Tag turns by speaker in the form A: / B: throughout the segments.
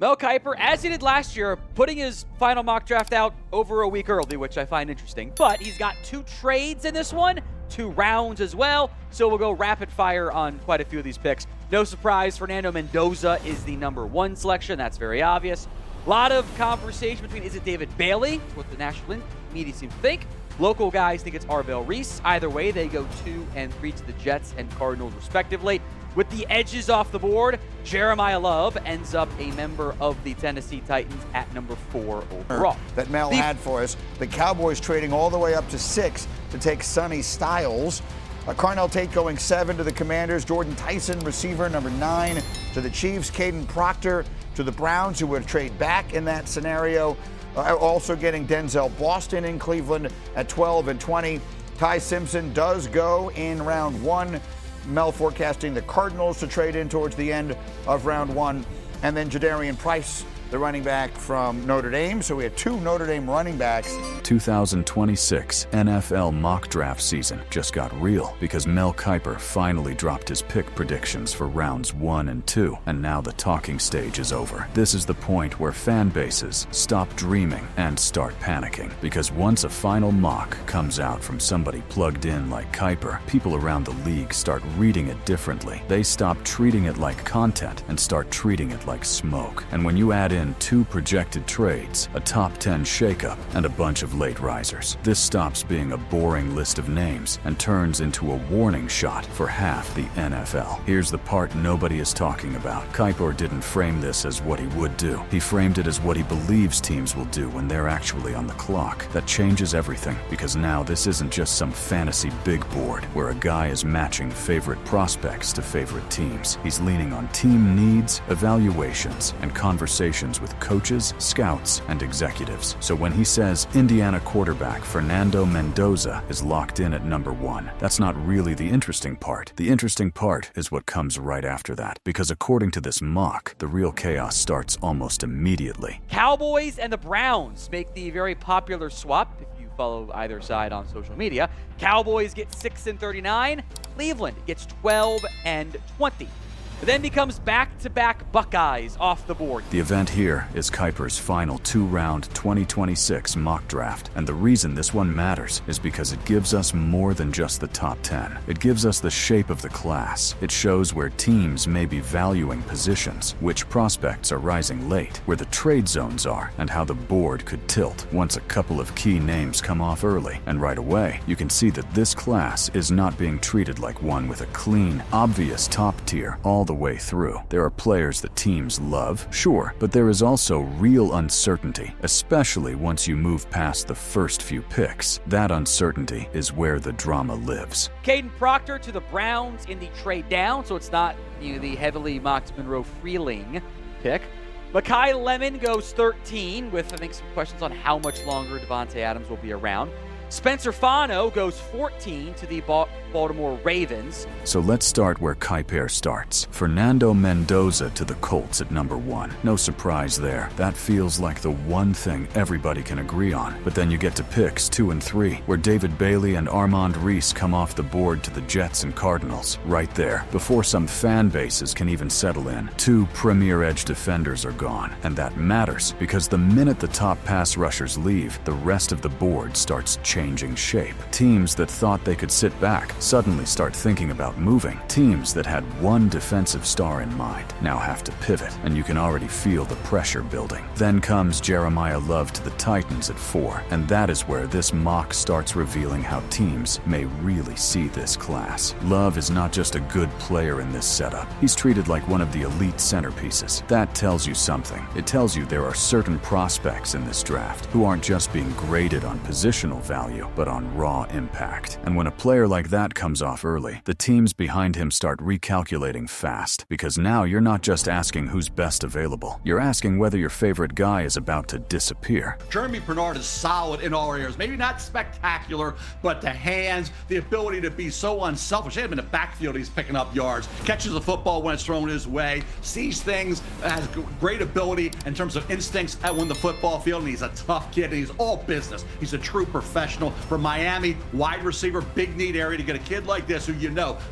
A: Mel Kiper, as he did last year, putting his final mock draft out over a week early, which I find interesting. But he's got 2 trades in this one, 2 rounds as well, so we'll go rapid fire on quite a few of these picks. No surprise, Fernando Mendoza is the #1 selection. That's very obvious. A lot of conversation between, is it David Bailey, what the national media seems to think. Local guys think it's Arvell Reese. Either way, they go 2 and 3 to the Jets and Cardinals respectively. With the edges off the board, Jeremiah Love ends up a member of the Tennessee Titans at #4 overall.
B: That Mel had for us. The Cowboys trading all the way up to 6 to take Sonny Styles. Carnell Tate going 7 to the Commanders. Jordan Tyson, receiver, #9 to the Chiefs. Caden Proctor to the Browns, who would trade back in that scenario. Also getting Denzel Boston in Cleveland at 12 and 20. Ty Simpson does go in round 1. Mel forecasting the Cardinals to trade in towards the end of round 1. And then Jadarian Price, the running back from Notre Dame. So we had 2 Notre Dame running backs.
C: 2026 NFL mock draft season just got real because Mel Kiper finally dropped his pick predictions for rounds 1 and 2, and now the talking stage is over. This is the point where fan bases stop dreaming and start panicking, because once a final mock comes out from somebody plugged in like Kiper, people around the league start reading it differently. They stop treating it like content and start treating it like smoke. And when you add in 2 projected trades, a top 10 shakeup, and a bunch of late risers, this stops being a boring list of names and turns into a warning shot for half the NFL. Here's the part nobody is talking about. Kiper didn't frame this as what he would do. He framed it as what he believes teams will do when they're actually on the clock. That changes everything, because now this isn't just some fantasy big board where a guy is matching favorite prospects to favorite teams. He's leaning on team needs, evaluations, and conversations with coaches, scouts, and executives. So when he says Indiana quarterback Fernando Mendoza is locked in at #1, that's not really the interesting part. The interesting part is what comes right after that, because according to this mock, the real chaos starts almost immediately.
A: Cowboys and the Browns make the very popular swap, if you follow either side on social media. Cowboys get 6 and 39, Cleveland gets 12 and 20. It then becomes back-to-back Buckeyes off the board.
C: The event here is Kiper's final 2-round 2026 mock draft, and the reason this one matters is because it gives us more than just the top 10. It gives us the shape of the class. It shows where teams may be valuing positions, which prospects are rising late, where the trade zones are, and how the board could tilt once a couple of key names come off early. And right away, you can see that this class is not being treated like one with a clean, obvious top tier all the way through. There are players that teams love, sure, but there is also real uncertainty, especially once you move past the first few picks. That uncertainty is where the drama lives.
A: Caden Proctor to the Browns in the trade down, so it's not the heavily mocked Monroe Freeling pick. Mekhi Lemon goes 13 with, I think, some questions on how much longer Devontae Adams will be around. Spencer Fano goes 14 to the Baltimore Ravens.
C: So let's start where Kiper starts. Fernando Mendoza to the Colts at #1. No surprise there. That feels like the one thing everybody can agree on. But then you get to picks 2 and 3, where David Bailey and Armand Reese come off the board to the Jets and Cardinals. Right there, before some fan bases can even settle in, 2 premier edge defenders are gone. And that matters, because the minute the top pass rushers leave, the rest of the board starts changing shape. Teams that thought they could sit back suddenly start thinking about moving. Teams that had one defensive star in mind now have to pivot, and you can already feel the pressure building. Then comes Jeremiah Love to the Titans at 4, and that is where this mock starts revealing how teams may really see this class. Love is not just a good player in this setup. He's treated like one of the elite centerpieces. That tells you something. It tells you there are certain prospects in this draft who aren't just being graded on positional value, but on raw impact. And when a player like that comes off early, the teams behind him start recalculating fast, because now you're not just asking who's best available. You're asking whether your favorite guy is about to disappear.
D: Jeremy Bernard is solid in all areas. Maybe not spectacular, but the hands, the ability to be so unselfish. Him in the backfield, he's picking up yards, catches the football when it's thrown his way, sees things, has great ability in terms of instincts at when the football field, and he's a tough kid, and he's all business. He's a true professional. sensational. For Miami, wide receiver, big need area to get a kid like this who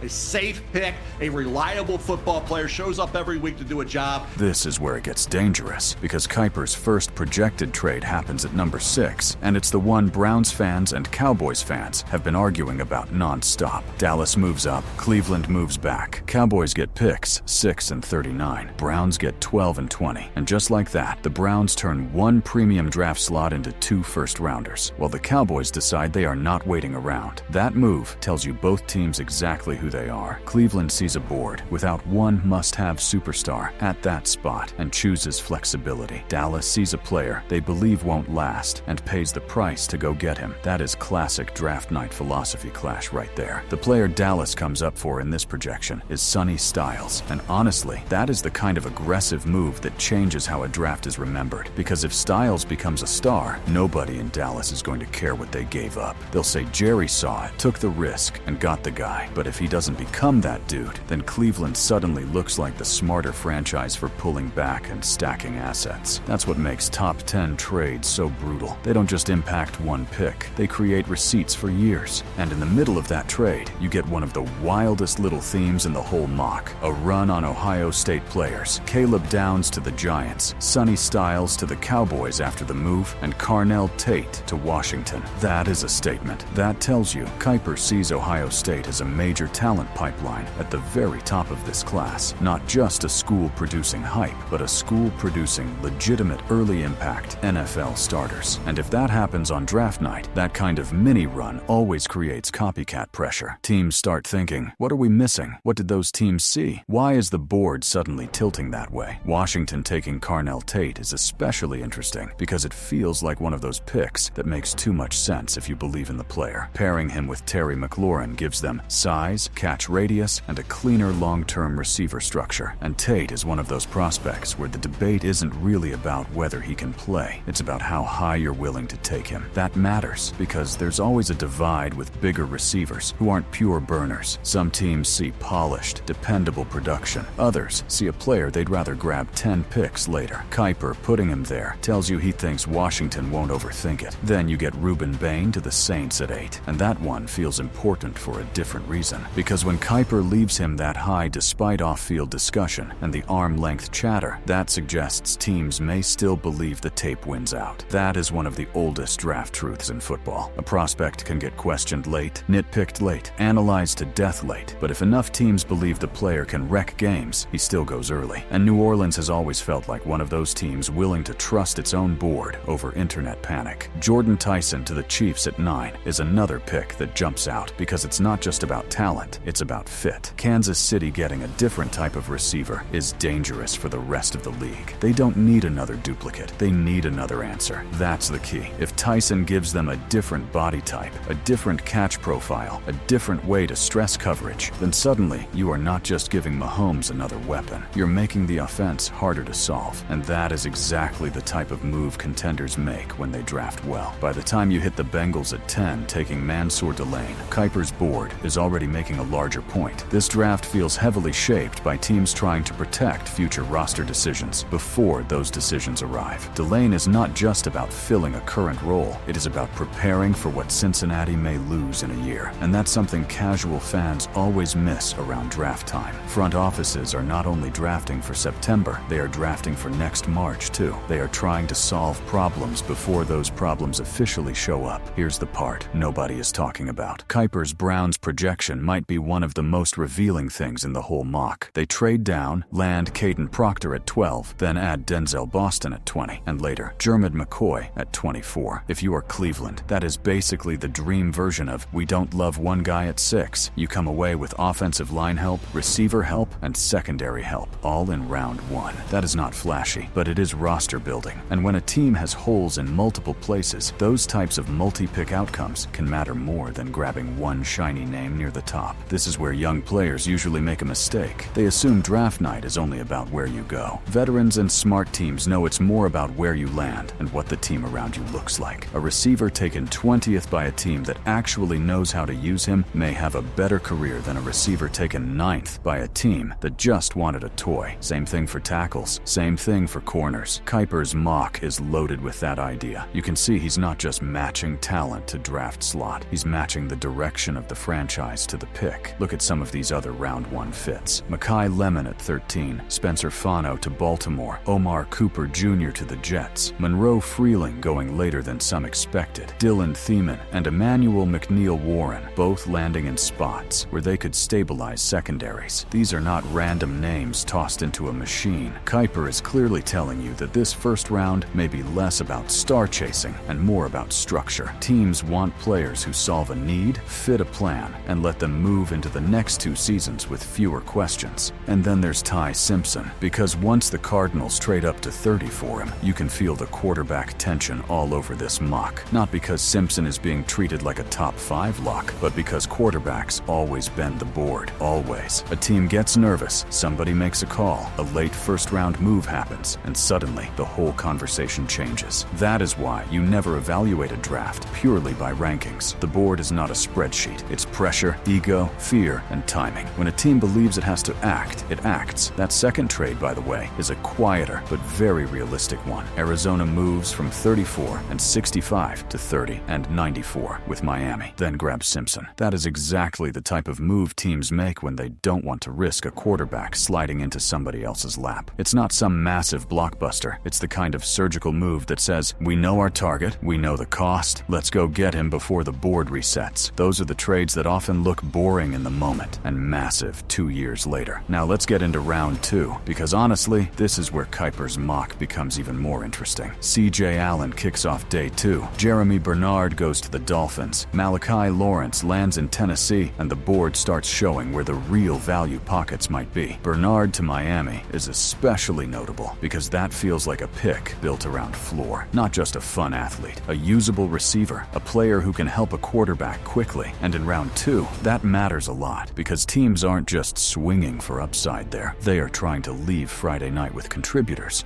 D: a safe pick, a reliable football player, shows up every week to do a job.
C: This is where it gets dangerous, because Kiper's first projected trade happens at number 6, and it's the one Browns fans and Cowboys fans have been arguing about non-stop. Dallas moves up, Cleveland moves back. Cowboys get picks 6 and 39. Browns get 12 and 20. And just like that, the Browns turn one premium draft slot into 2 first-rounders, while the Cowboys decide they are not waiting around. That move tells you both teams exactly who they are. Cleveland sees a board without one must-have superstar at that spot and chooses flexibility. Dallas sees a player they believe won't last and pays the price to go get him. That is classic draft night philosophy clash right there. The player Dallas comes up for in this projection is Sonny Styles, and honestly, that is the kind of aggressive move that changes how a draft is remembered, because if Styles becomes a star, nobody in Dallas is going to care what they gave up. They'll say Jerry saw it, took the risk, and got the guy. But if he doesn't become that dude, then Cleveland suddenly looks like the smarter franchise for pulling back and stacking assets. That's what makes top 10 trades so brutal. They don't just impact one pick, they create receipts for years. And in the middle of that trade, you get one of the wildest little themes in the whole mock: a run on Ohio State players. Caleb Downs to the Giants, Sonny Styles to the Cowboys after the move, and Carnell Tate to Washington. That is a statement. That tells you Kiper sees Ohio State as a major talent pipeline at the very top of this class. Not just a school producing hype, but a school producing legitimate early impact NFL starters. And if that happens on draft night, that kind of mini run always creates copycat pressure. Teams start thinking, what are we missing? What did those teams see? Why is the board suddenly tilting that way? Washington taking Carnell Tate is especially interesting because it feels like one of those picks that makes too much sense if you believe in the player. Pairing him with Terry McLaurin gives them size, catch radius, and a cleaner long-term receiver structure. And Tate is one of those prospects where the debate isn't really about whether he can play. It's about how high you're willing to take him. That matters because there's always a divide with bigger receivers who aren't pure burners. Some teams see polished, dependable production. Others see a player they'd rather grab 10 picks later. Kiper putting him there tells you he thinks Washington won't overthink it. Then you get Reuben Bain to the Saints at 8, and that one feels important for a different reason. Because when Kiper leaves him that high despite off-field discussion and the arm-length chatter, that suggests teams may still believe the tape wins out. That is one of the oldest draft truths in football. A prospect can get questioned late, nitpicked late, analyzed to death late, but if enough teams believe the player can wreck games, he still goes early. And New Orleans has always felt like one of those teams willing to trust its own board over internet panic. Jordan Tyson to the Chiefs at 9 is another pick that jumps out because it's not just about talent, it's about fit. Kansas City getting a different type of receiver is dangerous for the rest of the league. They don't need another duplicate, they need another answer. That's the key. If Tyson gives them a different body type, a different catch profile, a different way to stress coverage, then suddenly you are not just giving Mahomes another weapon. You're making the offense harder to solve. And that is exactly the type of move contenders make when they draft well. By the time you hit the Bengals at 10 taking Mansour Delane, Kiper's board is already making a larger point. This draft feels heavily shaped by teams trying to protect future roster decisions before those decisions arrive. Delane is not just about filling a current role, it is about preparing for what Cincinnati may lose in a year. And that's something casual fans always miss around draft time. Front offices are not only drafting for September, they are drafting for next March too. They are trying to solve problems before those problems officially show up. Here's the part nobody is talking about. Kiper's Browns projection might be one of the most revealing things in the whole mock. They trade down, land Caden Proctor at 12, then add Denzel Boston at 20, and later Jermad McCoy at 24. If you are Cleveland, that is basically the dream version of we don't love one guy at 6. You come away with offensive line help, receiver help, and secondary help, all in round 1. That is not flashy, but it is roster building. And when a team has holes in multiple places, those types of multi-pick outcomes can matter more than grabbing one shiny name near the top. This is where young players usually make a mistake. They assume draft night is only about where you go. Veterans and smart teams know it's more about where you land and what the team around you looks like. A receiver taken 20th by a team that actually knows how to use him may have a better career than a receiver taken 9th by a team that just wanted a toy. Same thing for tackles, same thing for corners. Kiper's mock is loaded with that idea. You can see he's not just matching matching talent to draft slot. He's matching the direction of the franchise to the pick. Look at some of these other round 1 fits. Mekhi Lemon at 13, Spencer Fano to Baltimore, Omar Cooper Jr. to the Jets, Monroe Freeling going later than some expected, Dylan Thiemann and Emmanuel McNeil Warren, both landing in spots where they could stabilize secondaries. These are not random names tossed into a machine. Kiper is clearly telling you that this first round may be less about star chasing and more about structure. Teams want players who solve a need, fit a plan, and let them move into the next 2 seasons with fewer questions. And then there's Ty Simpson, because once the Cardinals trade up to 30 for him, you can feel the quarterback tension all over this mock. Not because Simpson is being treated like a top 5 lock, but because quarterbacks always bend the board. Always. A team gets nervous, somebody makes a call, a late first-round move happens, and suddenly the whole conversation changes. That is why you never evaluate a draft purely by rankings. The board is not a spreadsheet. It's pressure, ego, fear, and timing. When a team believes it has to act, it acts. That second trade, by the way, is a quieter but very realistic one. Arizona moves from 34 and 65 to 30 and 94 with Miami, then grabs Simpson. That is exactly the type of move teams make when they don't want to risk a quarterback sliding into somebody else's lap. It's not some massive blockbuster. It's the kind of surgical move that says, we know our target, we know the cost, let's go get him before the board resets. Those are the trades that often look boring in the moment and massive 2 years later. Now let's get into round 2, because honestly, this is where Kiper's mock becomes even more interesting. C.J. Allen kicks off day 2. Jeremy Bernard goes to the Dolphins. Malachi Lawrence lands in Tennessee, and the board starts showing where the real value pockets might be. Bernard to Miami is especially notable because that feels like a pick built around floor. Not just a fun athlete, a usable receiver, a player who can help a quarterback quickly. And in round 2, that matters a lot because teams aren't just swinging for upside there. They are trying to leave Friday night with contributors.